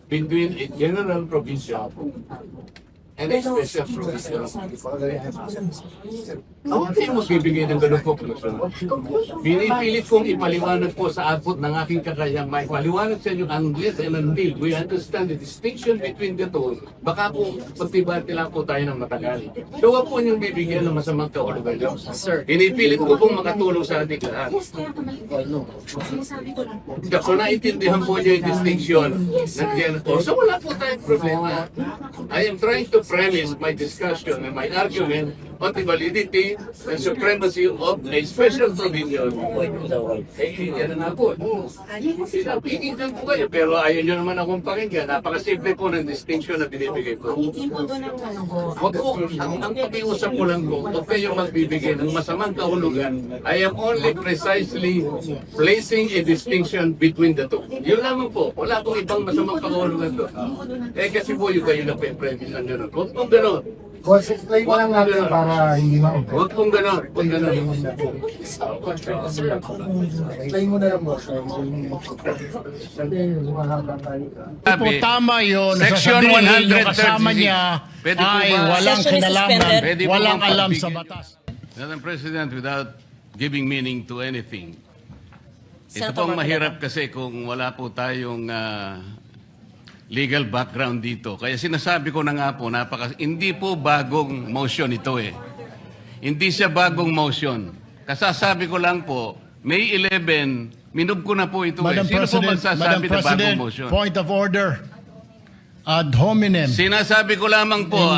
between a general provincial and a special provincial. Ako kayo magbibigay ng ganun po, pinipilit kong ipaliwanag po sa abot ng aking kakayang maipaliwanag sa inyo unless and until we understand the distinction between the two. Baka po magtibati lang po tayo ng matagal. So wag po niyong bibigyan ng masamang kaulugan. Pinipilit ko pong makatulong sa ating lahat. So naiintindihan po niyo yung distinction. So wala po tayong problema. I am trying to premise my discussion and my argument on the validity and supremacy of a special provision. Yan na po. Pinapigil po kayo, pero ayaw nyo naman akong pakinggan. Napakasimple po ng distinction na binibigay ko. Wag po, ang pakiusap ko lang po, huwag kayo magbibigay ng masamang kahulugan. I am only precisely placing a distinction between the two. Yun lamang po. Wala pong ibang masamang kahulugan to. Kasi po yung kayo na pe-premise ang gano'n. Huwag pong gano'n. Boss, explain mo lang natin para hindi ma-okay. Huwag pong gano'n. Huwag gano'n. Explain mo na lang, boss. Po, tama yun. Section Sasabihin 136. yung kasama niya Pwede po ay ba? walang Session is kinalaman, suspended. Pwede po walang bang alam sa pagbigyan? batas. Madam President, without giving meaning to anything, ito Senator pong Marcoleta. mahirap kasi kung wala po tayong legal background dito. Kaya sinasabi ko na nga po, hindi po bagong motion ito eh. Hindi siya bagong motion. Kasasabi ko lang po, May 11, minub ko na po ito eh. Sino po magsasabi na bagong motion? Point of order. Ad hominem. Sinasabi ko lamang po,